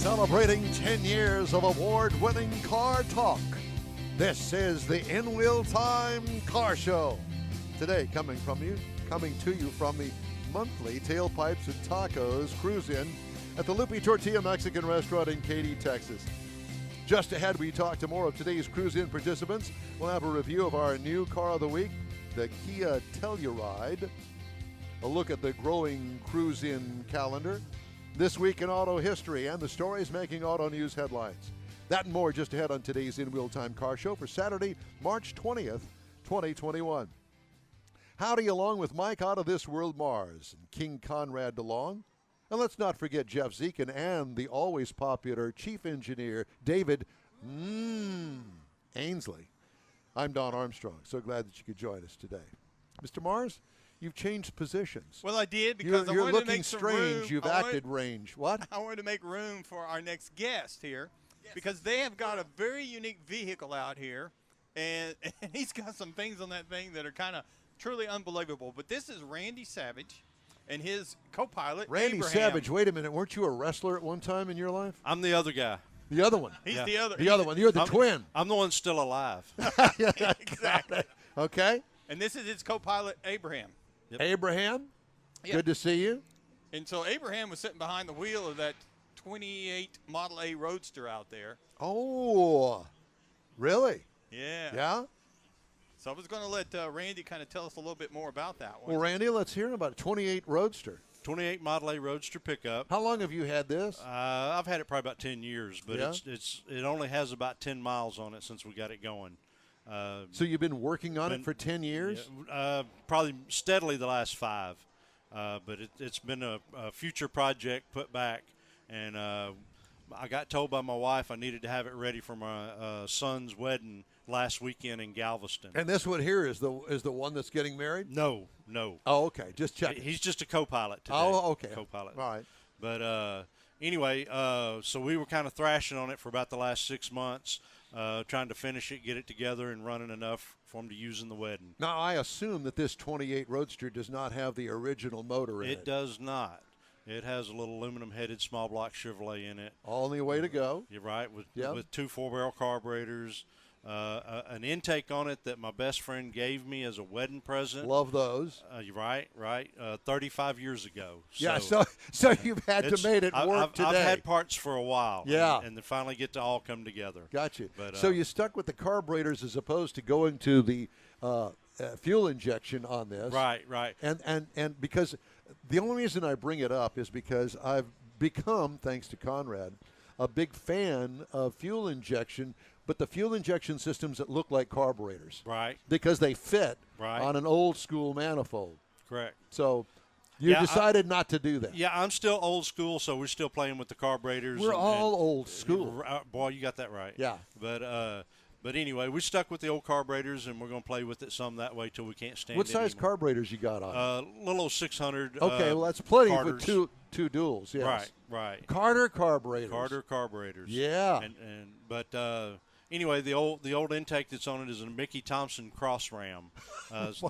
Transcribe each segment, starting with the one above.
Celebrating 10 years of award-winning car talk. This is the In Wheel Time Car Show. Today, coming to you from the monthly Tailpipes and Tacos Cruise-In at the Lupi Tortilla Mexican Restaurant in Katy, Texas. Just ahead, we talk to more of today's Cruise-In participants. We'll have a review of our new car of the week, the Kia Telluride. A look at the growing Cruise-In calendar. This week in auto history and the stories making auto news headlines. That and more just ahead on today's In Wheel Time Car Show for Saturday, March 20th, 2021. Howdy along with Mike out of this world Mars and King Konrad DeLong. And let's not forget Jeff Zekin and the always popular Chief Engineer David Ainsley. I'm Don Armstrong. So glad that you could join us today. Mr. Mars? You've changed positions. Well, I did because I you're wanted looking to make some strange. room. You've acted range. What? I wanted to make room for our next guest here because they have got a very unique vehicle out here, and he's got some things on that thing that are kind of truly unbelievable. But this is Randy Savage and his co-pilot, Randy Abraham. Savage, wait a minute. Weren't you a wrestler at one time in your life? I'm the other guy. The other one. He's the other. The other one. You're the twin. I'm the one still alive. Exactly. Okay. And this is his co-pilot, Abraham. Yep. Abraham, Yeah. good to see you. And so Abraham was sitting behind the wheel of that 28 Model A Roadster out there. Oh, really? Yeah. Yeah? So I was going to let Randy kind of tell us a little bit more about that one. Well, Randy, let's hear about it. 28 Roadster. 28 Model A Roadster pickup. How long have you had this? I've had it probably about 10 years, but Yeah? it only has about 10 miles on it since we got it going. So you've been working on it for 10 years? Yeah, probably steadily the last 5. But it's been a future project put back, and I got told by my wife I needed to have it ready for my son's wedding last weekend in Galveston. And this one here is the one that's getting married? No. Oh, okay. Just check. He's just a co-pilot today. Oh, okay. Co-pilot. All right. But anyway, so we were kind of thrashing on it for about the last 6 months, trying to finish it, get it together, and running enough for him to use in the wedding. Now, I assume that this 28 Roadster does not have the original motor in it. It does not. It has a little aluminum-headed small block Chevrolet in it. Only way to go. You're right, with Yep. 2 4-barrel carburetors, an intake on it that my best friend gave me as a wedding present. Love those. You're right. 35 years ago. Yeah, so you've had to make it work I've today. I've had parts for a while. Yeah. And they finally get to all come together. Got you. But, so you stuck with the carburetors as opposed to going to the fuel injection on this. Right. And because the only reason I bring it up is because I've become, thanks to Konrad, a big fan of fuel injection, but the fuel injection systems that look like carburetors. Right. Because they fit Right. on an old school manifold. Correct. So you Yeah, decided not to do that. Yeah, I'm still old school, so we're still playing with the carburetors. We're all old school. Boy, you got that right. Yeah. But anyway, we stuck with the old carburetors, and we're going to play with it some that way till we can't stand it What size anymore. carburetors you got on? Little 600. Okay, well, that's plenty with Carters. two duals, yes. Right. Carter carburetors. Carter carburetors. Yeah. But anyway, the old intake that's on it is a Mickey Thompson cross ram. Oh, my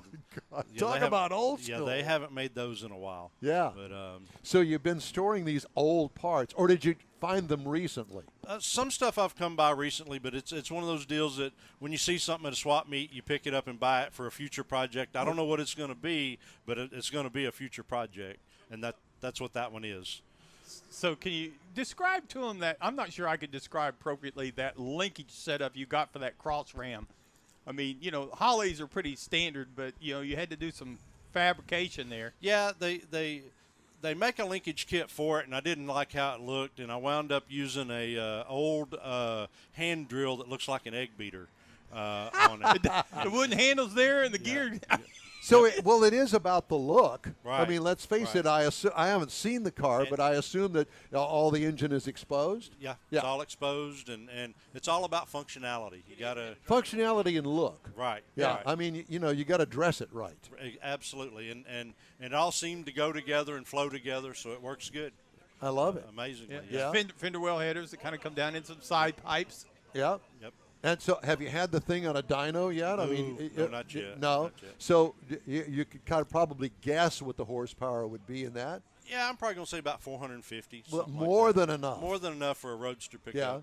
God. Yeah, Talk about old Yeah, school. they haven't made those in a while. Yeah. But So you've been storing these old parts, or did you find them recently? some stuff I've come by recently, but it's one of those deals that when you see something at a swap meet, you pick it up and buy it for a future project. I don't know what it's going to be, but it's going to be a future project, and that's what that one is. So can you describe to him that, I'm not sure I could describe appropriately that linkage setup you got for that cross ram. I mean, Holleys are pretty standard, but, you had to do some fabrication there. Yeah, they make a linkage kit for it, and I didn't like how it looked, and I wound up using a old hand drill that looks like an egg beater on it. The wooden handles there and the gear. So, it is about the look. I Right. mean, let's face it. I haven't seen the car, but I assume that all the engine is exposed. Yeah, it's all exposed, and it's all about functionality. You got to Functionality and look. right. Yeah, right. I mean, you got to dress it right. Absolutely, and it all seemed to go together and flow together, so it works good. I love it. Amazingly. Yeah. Fender well headers that kind of come down in some side pipes. Yeah. Yep. And so, have you had the thing on a dyno yet? No, I mean, no, not yet. No. Not yet. So you could kind of probably guess what the horsepower would be in that. Yeah, I'm probably going to say about 450. Well, something more like that. than enough. More than enough for a Roadster Yeah.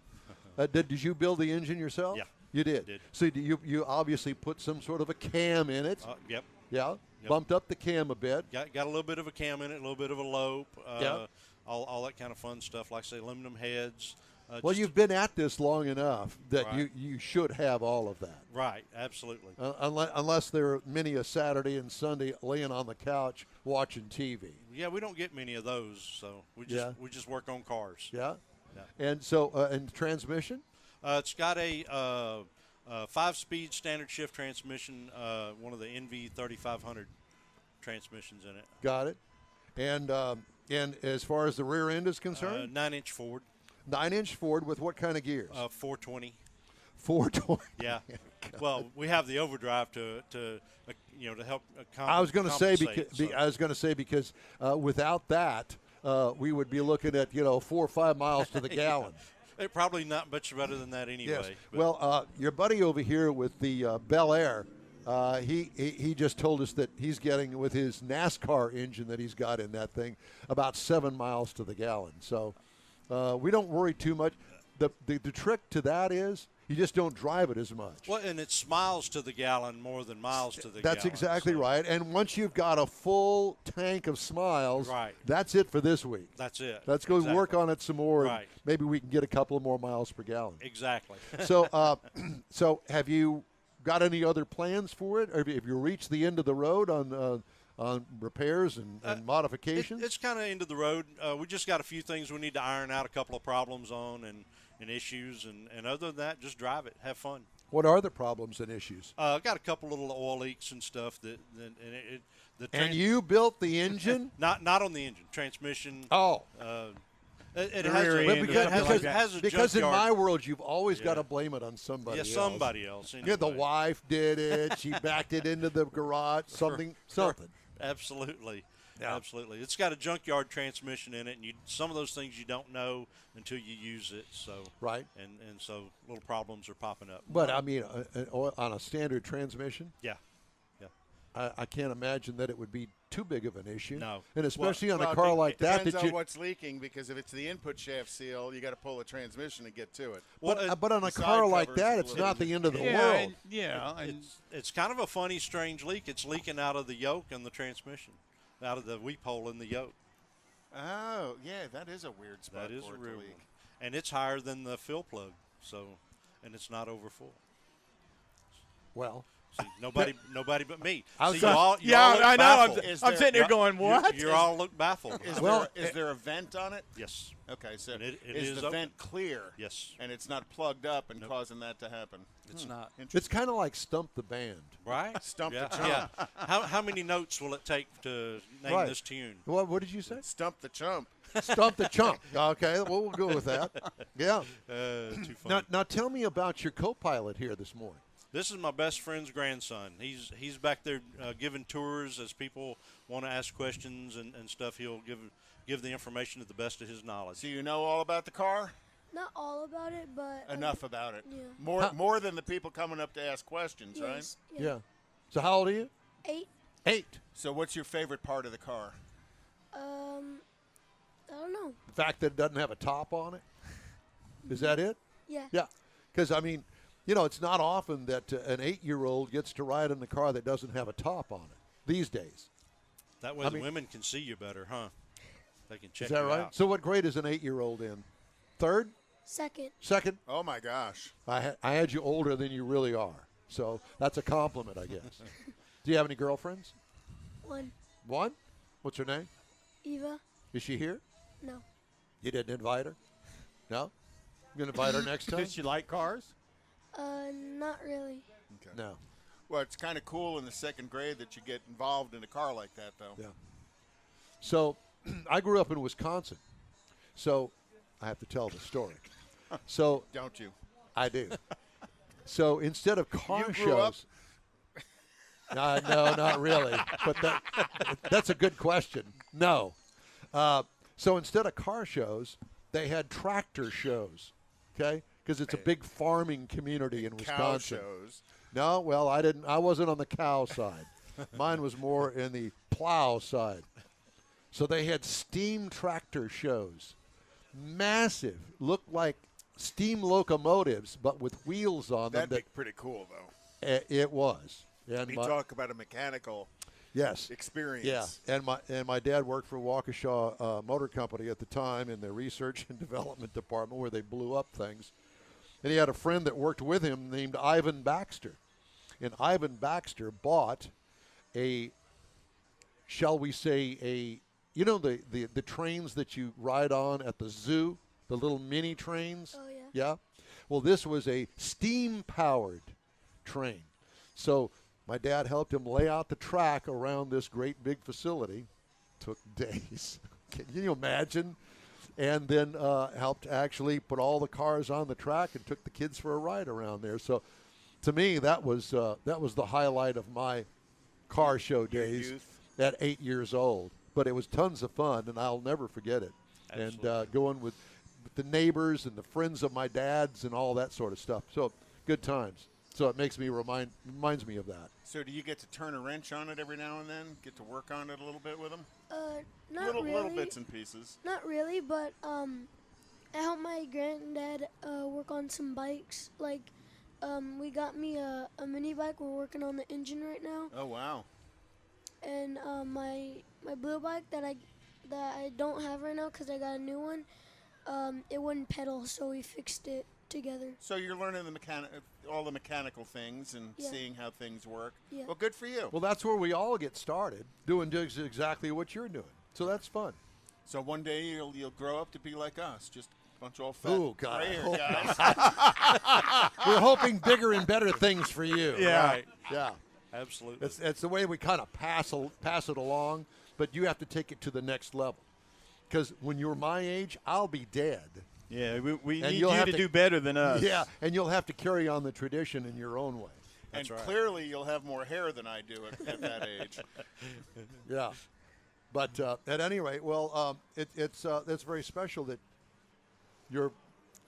pickup. Did you build the engine yourself? Yeah. You did. Did. So you obviously put some sort of a cam in it. Yep. Yeah. Yep. Bumped up the cam a bit. Got a little bit of a cam in it, a little bit of a lope. Yeah. All that kind of fun stuff. Like I say, aluminum heads. Well, you've been at this long enough that Right. you should have all of that. Right, absolutely. Unless there are many a Saturday and Sunday laying on the couch watching TV. Yeah, we don't get many of those, so we just work on cars. Yeah. Yeah. And so, and transmission? It's got a 5-speed standard shift transmission, one of the NV 3500 transmissions in it. Got it. And as far as the rear end is concerned? 9-inch Ford. 9-inch Ford with what kind of gears? 420. 420. Yeah. Well, we have the overdrive to help. I was going to say compensate, because without that, we would be looking at 4 or 5 miles to the gallon. It probably not much better than that anyway. Yes. But Well, your buddy over here with the Bel Air, he just told us that he's getting, with his NASCAR engine that he's got in that thing, about 7 miles to the gallon. So we don't worry too much. The trick to that is you just don't drive it as much. Well, and it's miles to the gallon more than miles to the That's gallon. exactly so right. And once you've got a full tank of Smiles, Right. that's it for this week. That's it. Let's go Exactly. work on it some more, and Right. maybe we can get a couple of more miles per gallon. Exactly. So, so have you got any other plans for it? Or have you reached the end of the road on repairs and modifications? It's kind of into the road. We just got a few things we need to iron out, a couple of problems on and issues, and other than that, just drive it, have fun. What are the problems and issues? Got a couple little oil leaks and stuff And you built the engine? not on the engine, transmission. Oh. It The has rear a, end or because, something like because, that. has a Because in junkyard. my world, you've always got Yeah. to blame it on somebody Yeah, else. somebody else. Yeah, the anyway. wife did it. She backed it into the garage. Something. Absolutely. Yeah. Absolutely. It's got a junkyard transmission in it, and some of those things you don't know until you use it. So Right. and so little problems are popping up. But I mean, on a standard transmission, Yeah. I can't imagine that it would be too big of an issue. No. And especially on Well, a car it like that, depends that on you. what's leaking, because if it's the input shaft seal, you got to pull a transmission to get to it. But on a the side car like covers that, a it's little not the end of the Yeah, world. and It's kind of a funny, strange leak. It's leaking out of the yoke and the transmission, out of the weep hole in the yoke. Oh, yeah, that is a weird spot That is for a it to real leak. one. And it's higher than the fill plug, and it's not over full. Well, See, nobody but me. I was See, gonna- you all yeah, look I know. baffled. Is I'm there- sitting there going, what? You all look baffled. Is, Well, is there a vent on it? Yes. Okay, so And it is is the open. vent clear? Yes. And it's not plugged up and Nope. causing that to happen? It's not. it's kind of like Stump the Band. Right? Stump the yeah. chump. Yeah. How many notes will it take to name Right. this tune? What did you say? Stump the chump. Stump the Chump. Okay, well, we'll go with that. Yeah. Too funny. Now tell me about your co-pilot here this morning. This is my best friend's grandson. He's back there giving tours as people want to ask questions and stuff. He'll give the information to the best of his knowledge. So you know all about the car? Not all about it, but Enough about it. Yeah. More than the people coming up to ask questions, right? Yes. Yeah. So how old are you? 8. 8. So what's your favorite part of the car? I don't know. The fact that it doesn't have a top on it. Is that it? Yeah. Yeah. Because I mean, it's not often that an 8-year-old gets to ride in a car that doesn't have a top on it these days. That way I the mean- women can see you better, huh? They can check Is that you right? out. So what grade is an 8-year-old in? Third? Second. Second? Oh my gosh. I had you older than you really are. So that's a compliment, I guess. Do you have any girlfriends? 1. One? What's her name? Eva. Is she here? No. You didn't invite her? No? You going to invite her next time? Does she like cars? Not really. Okay. No. Well, it's kind of cool in the second grade that you get involved in a car like that, though. Yeah. So I grew up in Wisconsin. So I have to tell the story. So Don't you? I do. So instead of car You grew up- shows. No, not really. But that's a good question. No. So instead of car shows, they had tractor shows. Okay? Because it's a big farming community in Cow Wisconsin. shows. No, well, I wasn't on the cow side. Mine was more in the plow side. So they had steam tractor shows, massive, looked like steam locomotives, but with wheels on them. That'd be pretty cool, though. It was. And You talk about a mechanical yes, experience. yeah. And my dad worked for Waukesha Motor Company at the time in the research and development department where they blew up things. And he had a friend that worked with him named Ivan Baxter. And Ivan Baxter bought a, shall we say, you know the trains that you ride on at the zoo, the little mini trains? Oh, yeah. Yeah? Well, this was a steam-powered train. So my dad helped him lay out the track around this great big facility. Took days. Can you imagine? And then helped actually put all the cars on the track and took the kids for a ride around there. So to me, that was the highlight of my car show days at 8 years old. But it was tons of fun, and I'll never forget it. Absolutely. And going with the neighbors and the friends of my dad's and all that sort of stuff. So good times. So it makes me reminds me of that. So do you get to turn a wrench on it every now and then? Get to work on it a little bit with them? Not Little really. bits and pieces. Not really, but I helped my granddad work on some bikes. Like, we got me a mini bike. We're working on the engine right now. Oh, wow. And my blue bike that I don't have right now because I got a new one, it wouldn't pedal, so we fixed it together. So you're learning all the mechanical things and Yeah. seeing how things work. Yeah. Well, good for you. Well, that's where we all get started, doing exactly what you're doing. So that's fun. So one day you'll grow up to be like us, just a bunch of old fat Ooh, God, I gray-haired hope guys. We're hoping bigger and better things for you. Yeah. Right. Yeah. Absolutely. It's the way we kind of pass it along, but you have to take it to the next level. Because when you're my age, I'll be dead. Yeah, we And need you'll you have to to- do better than us. Yeah, and you'll have to carry on the tradition in your own way. And right. clearly you'll have more hair than I do at that age. Yeah. But at any rate, well, it's very special that your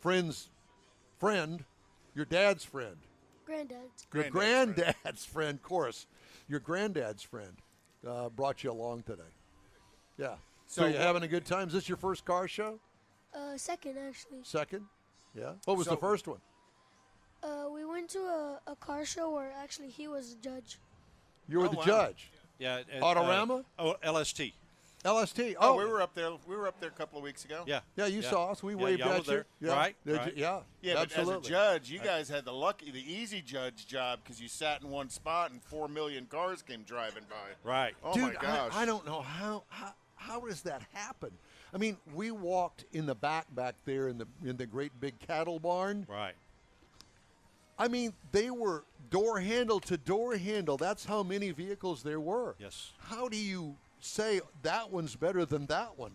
friend's friend, your dad's friend, Granddad's. your Granddad's granddad's friend, of course, your granddad's friend brought you along today. Yeah. So you what- having a good time? Is this your first car show? Second, actually. Second? Yeah. What was So- the first one? We went to a car show where actually he was a judge. You were Oh, the wow. judge. Yeah. Autorama? LST. LST. Oh, we were up there. We were up there a couple of weeks ago. Yeah. Yeah, you saw us. We Yeah, waved y'all at were there. you. Yeah. Right, Did right. you? Yeah. Yeah, absolutely. but as a judge, you guys had the easy judge job because you sat in one spot and 4 million cars came driving by. Right. Oh Dude, my gosh! I don't know how does that happen? I mean, we walked in the back there in the great big cattle barn. Right. I mean, they were door handle to door handle. That's how many vehicles there were. Yes. How do you say that one's better than that one?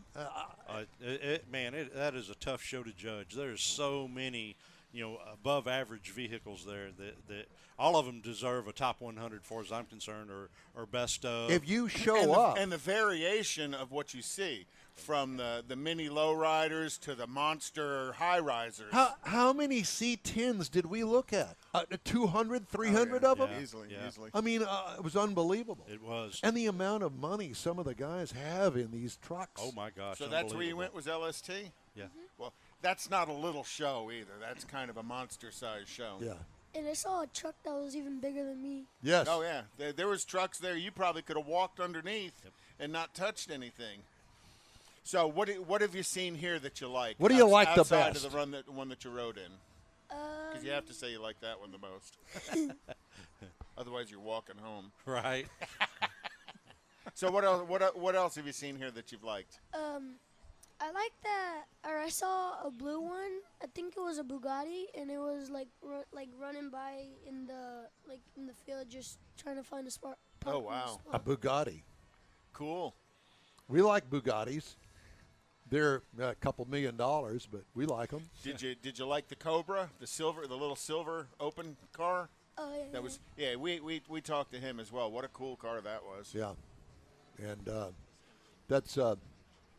That is a tough show to judge. There's so many, above average vehicles there that all of them deserve a top 100 as far as I'm concerned, or best of. If you show and up, and the variation of what you see, from the mini lowriders to the monster high risers. how many C10s did we look at? 200, 300 of them? Yeah. Easily. I mean, it was unbelievable. It was. And the amount of money some of the guys have in these trucks. Oh my gosh. So that's where you unbelievable. went, was LST? Yeah. Well, that's not a little show either. That's kind of a monster-sized show. Yeah. And I saw a truck that was even bigger than me. Yes. Oh yeah, there was trucks there. You probably could have walked underneath and not touched anything. So what have you seen here that you like? What do you like the outside best? of the one that you rode in? Because you have to say you like that one the most. Otherwise, you're walking home. Right. So what else? What else have you seen here that you've liked? I like that, or I saw a blue one. I think it was a Bugatti, and it was like running by in the field, just trying to find a spot. Oh, wow. A Bugatti. Cool. We like Bugattis. They're a couple $1 million, but we like them. Did you like the Cobra, the little silver open car? Oh yeah. That was we talked to him as well. What a cool car that was. Yeah. And that's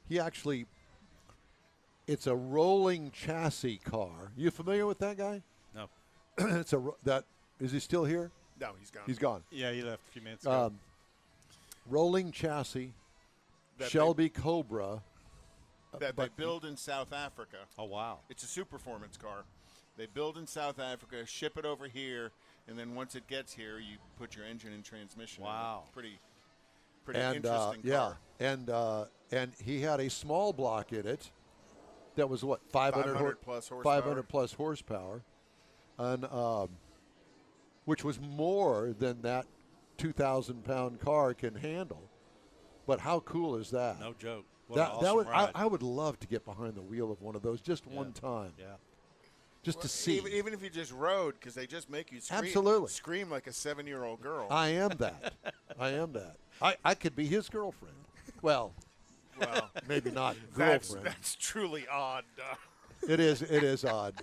he actually. It's a rolling chassis car. You familiar with that guy? No. Is he still here? No, he's gone. He's gone. Yeah, he left a few minutes ago. Rolling chassis, Shelby Cobra. That they build in South Africa. Oh, wow. It's a superformance car. They build in South Africa, ship it over here, and then once it gets here, you put your engine and transmission. Wow. In it. Pretty interesting car. And he had a small block in it that was what 500 plus horsepower. 500 plus horsepower, and which was more than that 2,000-pound car can handle. But how cool is that? No joke. What That, an that awesome would ride. I would love to get behind the wheel of one of those just one time. Yeah. Just to see. Even if you just rode, because they just make you scream like a 7-year-old girl. I am that. I am that. I could be his girlfriend. Well, maybe not girlfriend. That's truly odd. It is odd.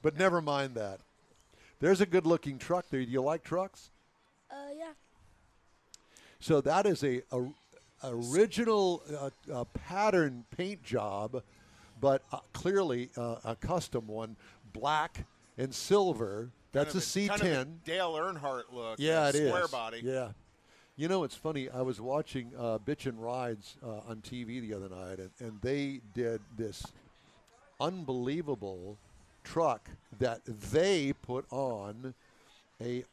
But never mind that. There's a good-looking truck there. Do you like trucks? Yeah. So that is a original pattern paint job, but clearly a custom one, black and silver. That's a C10. Kind of a Dale Earnhardt look. Yeah, it is. Square body. Yeah. You know, it's funny. I was watching Bitchin' Rides on TV the other night, and they did this unbelievable truck that they put on a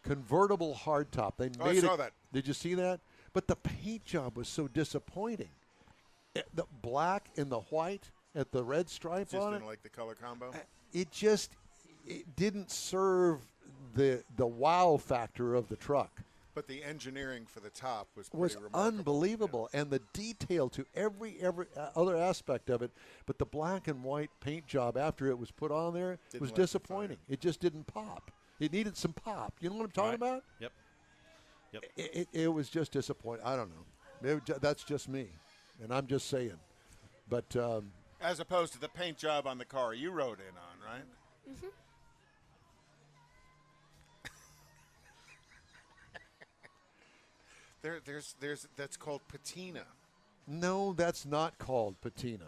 convertible hardtop. They made I saw that. Did you see that? But the paint job was so disappointing. The black and the white at the red stripe Just on it. didn't like the color combo. It didn't serve the wow factor of the truck. But the engineering for the top was remarkable. Unbelievable, and the detail to every other aspect of it. But the black and white paint job after it was put on there was disappointing. It just didn't pop. It needed some pop. You know what I'm talking about? Yep. It was just disappointing. I don't know. That's just me, and I'm just saying. But as opposed to the paint job on the car you rode in on, right? Mm-hmm. There's that's called patina. no, that's not called patina.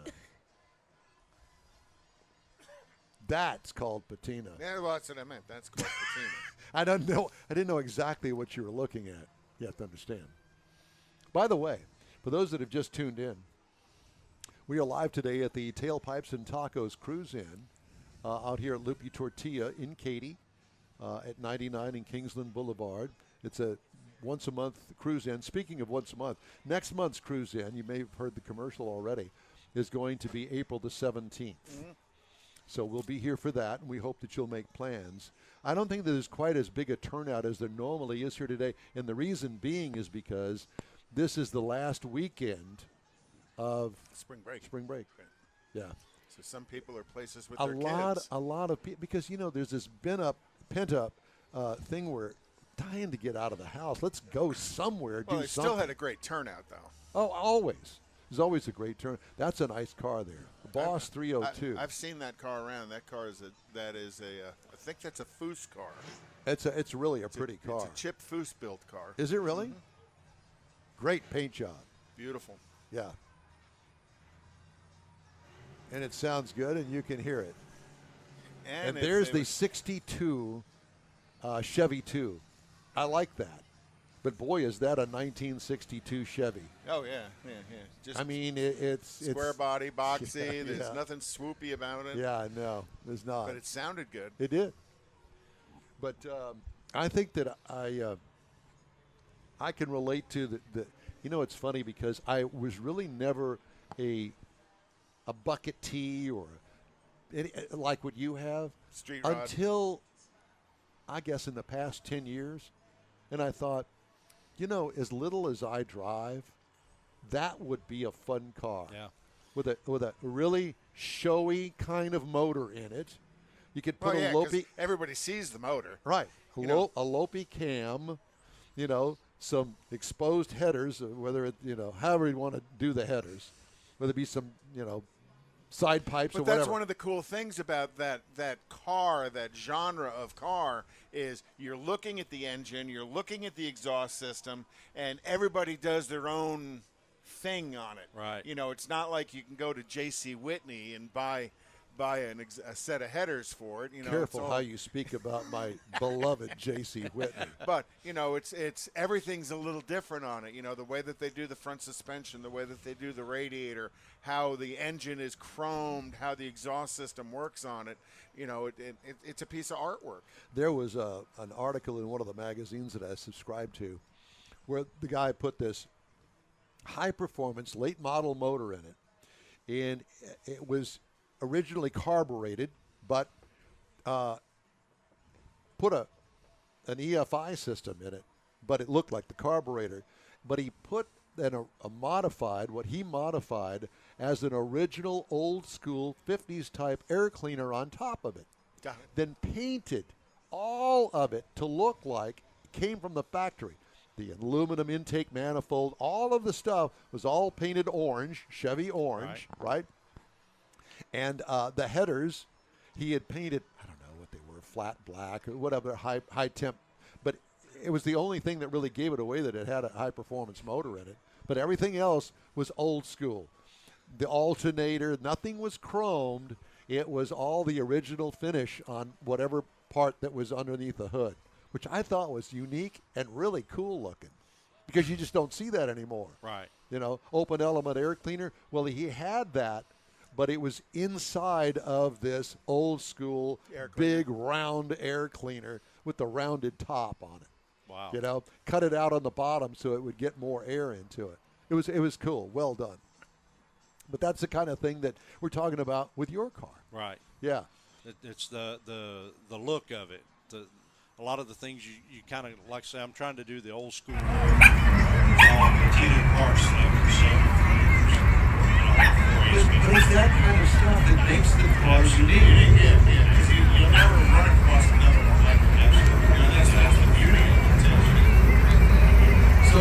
That's called patina. Yeah, well, that's what I meant. That's called patina. I don't know. I didn't know exactly what you were looking at. You have to understand. By the way, for those that have just tuned in, we are live today at the Tailpipes and Tacos Cruise-In out here at Lupi Tortilla in Katy at 99 in Kingsland Boulevard. It's a once-a-month cruise-in. Speaking of once a month, next month's cruise-in, you may have heard the commercial already, is going to be April the 17th. Mm-hmm. So we'll be here for that, and we hope that you'll make plans. I don't think there's quite as big a turnout as there normally is here today, and the reason being is because this is the last weekend of Spring break. Yeah. So some people are places with A their lot kids. of people, because, you know, there's this pent-up thing where dying to get out of the house. Let's go somewhere, Well, do they something. still had a great turnout, though. Oh, always. There's always a great turn. That's a nice car there. The Boss 302. I've seen that car around. That car is I think that's a Foose car. It's really a pretty car. It's a Chip Foose built car. Is it really? Great paint job. Beautiful. Yeah. And it sounds good, and you can hear it. And if there's they the were- 62 Chevy 2. I like that. But, boy, is that a 1962 Chevy. Oh, yeah. Just I mean, it's square body, boxy. Yeah, There's yeah. nothing swoopy about it. Yeah, no, there's not. But it sounded good. It did. But I think that I can relate to the. You know, it's funny because I was really never a bucket T or like what you have Street rod. until I guess in the past 10 years, and I thought, you know, as little as I drive, that would be a fun car. Yeah. With a really showy kind of motor in it. You could put Well, yeah, a 'cause Lopi. everybody sees the motor. Right. A You know. Lopi cam, you know, some exposed headers, whether it, you know, however you want to do the headers, whether it be some, you know, side pipes or But whatever. that's one of the cool things about that car, that genre of car, is you're looking at the engine, you're looking at the exhaust system, and everybody does their own thing on it. Right. You know, it's not like you can go to J.C. Whitney and buy buy a set of headers for it. You know, Careful how you speak about my beloved J.C. Whitney. But you know, it's everything's a little different on it. You know, the way that they do the front suspension, the way that they do the radiator, how the engine is chromed, how the exhaust system works on it. You know, it's a piece of artwork. There was an article in one of the magazines that I subscribed to where the guy put this high-performance late model motor in it, and it was originally carbureted, but put an EFI system in it, but it looked like the carburetor. But he put then what he modified as an original old school 50s type air cleaner on top of it. Got it. Then painted all of it to look like it came from the factory. The aluminum intake manifold, all of the stuff was all painted orange, Chevy orange, right? And the headers, he had painted, I don't know what they were, flat black or whatever, high temp. But it was the only thing that really gave it away that it had a high-performance motor in it. But everything else was old school. The alternator, nothing was chromed. It was all the original finish on whatever part that was underneath the hood, which I thought was unique and really cool looking because you just don't see that anymore. Right. You know, open element air cleaner. Well, he had that, but it was inside of this old school big round air cleaner with the rounded top on it. Wow. You know, cut it out on the bottom so it would get more air into it. It was cool. Well done. But that's the kind of thing that we're talking about with your car. Right. Yeah. It's the look of it. A lot of the things you kind of, like I say, I'm trying to do the old school heated parts But it's that kind of stuff that makes the cars unique. Because you'll never run across another one like that. That's the beauty of it. So,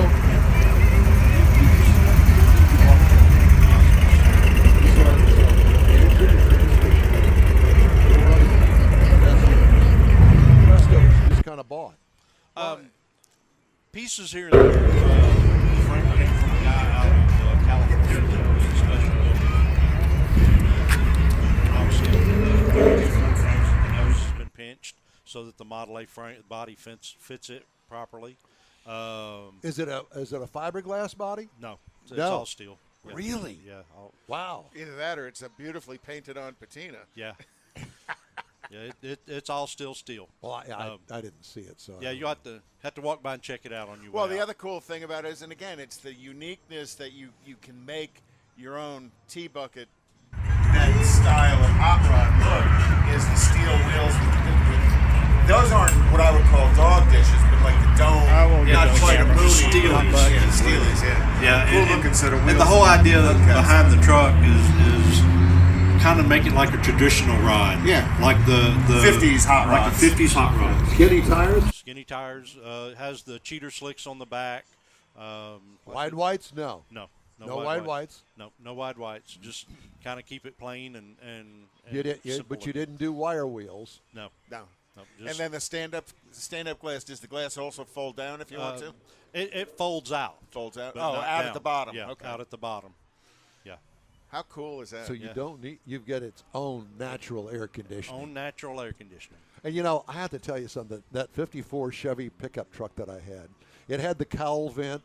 just kind of bought. Pieces here and there. Frankly, from a guy out of California that was a special obviously, the nose has been pinched so that the Model A body fits it properly. Is it a fiberglass body? No, it's No. all steel. Yeah. Really? Yeah. Wow. Either that or it's a beautifully painted on patina. Yeah. Yeah, it's all still steel. Well, I didn't see it, so Yeah, you have to walk by and check it out on your Well, way the out. other cool thing about it is, and again, it's the uniqueness that you can make your own T-bucket. That style of hot rod look is the steel wheels with those aren't what I would call dog dishes, but like the dome, not quite a booty. Steelies. Yeah, steelies, yeah. Cool looking set of wheels. And the whole idea behind the truck is kind of make it like a traditional ride. Yeah. Like the 50s hot like rods. the 50s hot rods. Skinny tires? Skinny tires. Has the cheater slicks on the back. Wide whites? No. No wide whites. No wide whites. Just kind of keep it plain and But you didn't do wire wheels. No. No. Just, And then the stand-up glass, does the glass also fold down if you want to? it folds out. Folds out? But Oh, not out down. at the bottom. Yeah, Okay. out at the bottom. Yeah. How cool is that? So you Yeah. don't need. You've got its own natural air conditioning. Own natural air conditioning. And you know, I have to tell you something. That '54 Chevy pickup truck that I had, it had the cowl vent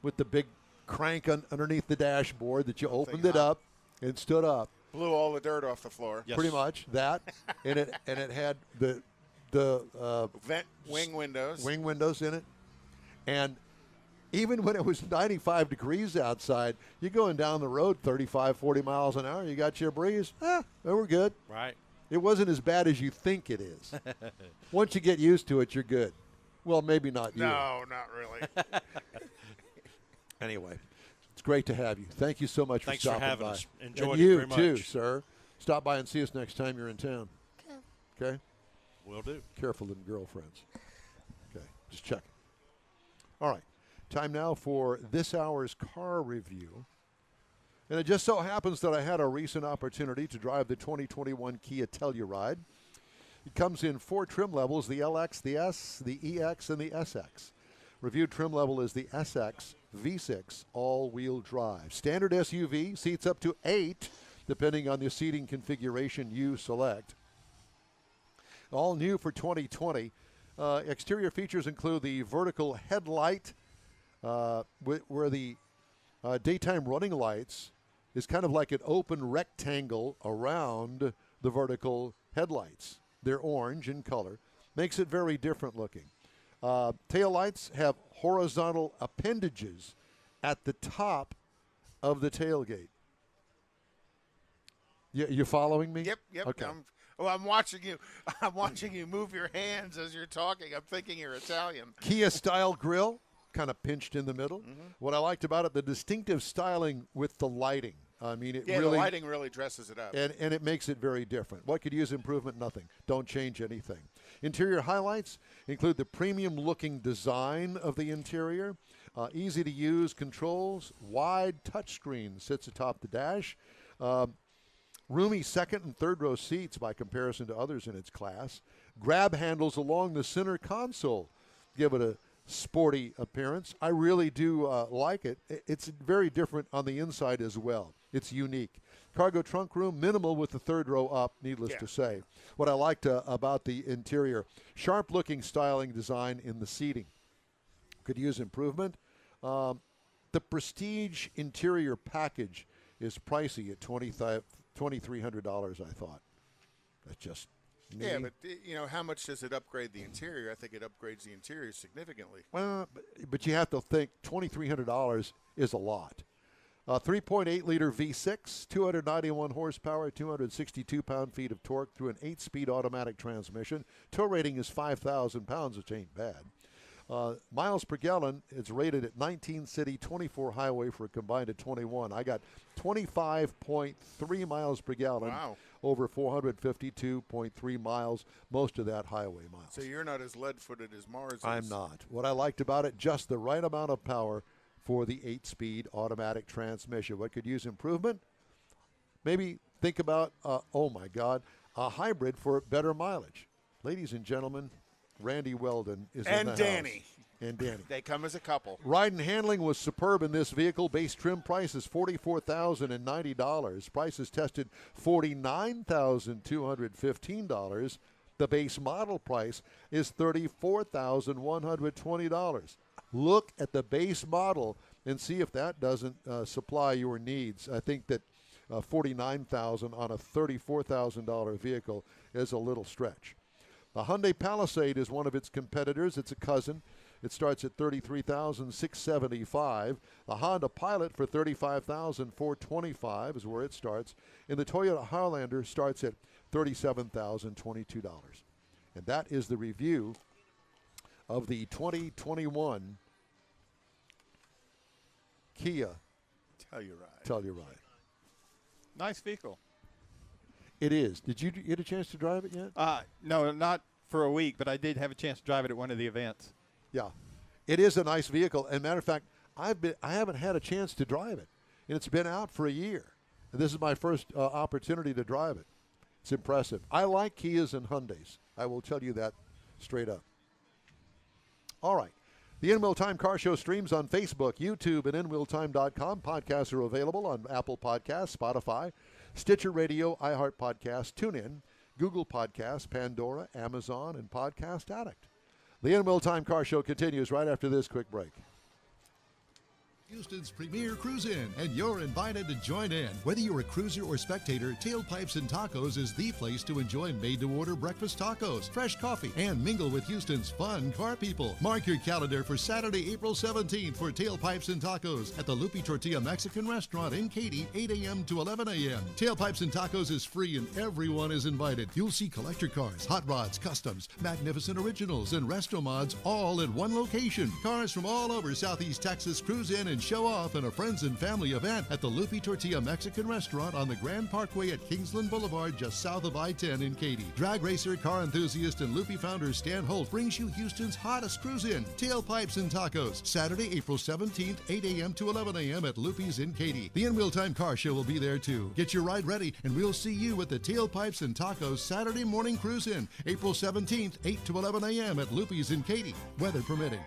with the big crank underneath the dashboard that you opened it up and stood up. Blew all the dirt off the floor. Yes. Pretty much that, and it had the Vent wing windows. wing windows in it, and even when it was 95 degrees outside, you're going down the road 35, 40 miles an hour, you got your breeze, we're good. Right. It wasn't as bad as you think it is. Once you get used to it, you're good. Well, maybe not you. No, not really. Anyway, it's great to have you. Thank you so much Thanks for for stopping having by. us. Enjoyed and it you very too, much. sir. Stop by and see us next time you're in town. Okay? Will do. Careful of them girlfriends. Okay, just check. All right. Time now for this hour's car review. And it just so happens that I had a recent opportunity to drive the 2021 Kia Telluride. It comes in 4 trim levels, the LX, the S, the EX, and the SX. Reviewed trim level is the SX V6 all-wheel drive. Standard SUV, seats up to 8. depending on the seating configuration you select. All new for 2020. Exterior features include the vertical headlight, where the daytime running lights is kind of like an open rectangle around the vertical headlights. They're orange in color. Makes it very different looking. Tail lights have horizontal appendages at the top of the tailgate. You following me? Yep. Okay. I'm watching you. I'm watching you move your hands as you're talking. I'm thinking you're Italian. Kia style grille, kind of pinched in the middle. Mm-hmm. What I liked about it, the distinctive styling with the lighting. I mean, it really, the lighting really dresses it up. and it makes it very different. What could use improvement? Nothing. Don't change anything. Interior highlights include the premium-looking design of the interior, easy-to-use controls, wide touchscreen sits atop the dash, roomy second and third row seats by comparison to others in its class, grab handles along the center console give it a sporty appearance. I really do like it. It's very different on the inside as well. It's unique. Cargo trunk room, minimal with the third row up, needless to say. What I liked about the interior, sharp-looking styling design in the seating. Could use improvement. The Prestige interior package is pricey at $2,300, I thought. That's just me. Yeah, but how much does it upgrade the interior? I think it upgrades the interior significantly. Well, but you have to think $2,300 is a lot. 3.8-liter V6, 291 horsepower, 262 pound-feet of torque through an 8-speed automatic transmission. Tow rating is 5,000 pounds, which ain't bad. Miles per gallon, it's rated at 19 city, 24 highway for a combined of 21. I got 25.3 miles per gallon over 452.3 miles, most of that highway miles. So you're not as lead-footed as Mars is. I'm not. What I liked about it, just the right amount of power for the 8-speed automatic transmission. What could use improvement? Maybe think about, oh my God, a hybrid for better mileage. Ladies and gentlemen, Randy Weldon is in the Danny. house. And Danny. They come as a couple. Ride and handling was superb in this vehicle. Base trim price is $44,090. Prices tested $49,215. The base model price is $34,120. Look at the base model and see if that doesn't supply your needs. I think that $49,000 on a $34,000 vehicle is a little stretch. The Hyundai Palisade is one of its competitors. It's a cousin. It starts at $33,675. The Honda Pilot for $35,425 is where it starts. And the Toyota Highlander starts at $37,022. And that is the review of the 2021 Kia Telluride. Nice vehicle. It is. Did you get a chance to drive it yet? No, not for a week, but I did have a chance to drive it at one of the events. Yeah, it is a nice vehicle. And matter of fact, I haven't had a chance to drive it, and it's been out for a year. And this is my first opportunity to drive it. It's impressive. I like Kias and Hyundais. I will tell you that straight up. All right. The In Wheel Time Car Show streams on Facebook, YouTube, and InWheelTime.com. Podcasts are available on Apple Podcasts, Spotify, Stitcher Radio, iHeart Podcasts, TuneIn, Google Podcasts, Pandora, Amazon, and Podcast Addict. The In Wheel Time Car Show continues right after this quick break. Houston's premier cruise-in, and you're invited to join in. Whether you're a cruiser or spectator, Tailpipes and Tacos is the place to enjoy made-to-order breakfast tacos, fresh coffee, and mingle with Houston's fun car people. Mark your calendar for Saturday, April 17th for Tailpipes and Tacos at the Lupi Tortilla Mexican Restaurant in Katy, 8 a.m. to 11 a.m. Tailpipes and Tacos is free and everyone is invited. You'll see collector cars, hot rods, customs, magnificent originals, and resto mods all in one location. Cars from all over Southeast Texas cruise in and show off in a friends and family event at the Lupi Tortilla Mexican Restaurant on the Grand Parkway at Kingsland Boulevard, just south of I-10 in Katy. Drag racer, car enthusiast, and Lupi founder Stan Holt brings you Houston's hottest cruise-in, Tailpipes and Tacos, Saturday, April 17th, 8 a.m. to 11 a.m. at Lupi's in Katy. The In Wheel Time Car Show will be there too. Get your ride ready, and we'll see you at the Tailpipes and Tacos Saturday morning cruise-in, April 17th, 8 to 11 a.m. at Lupi's in Katy, weather permitting.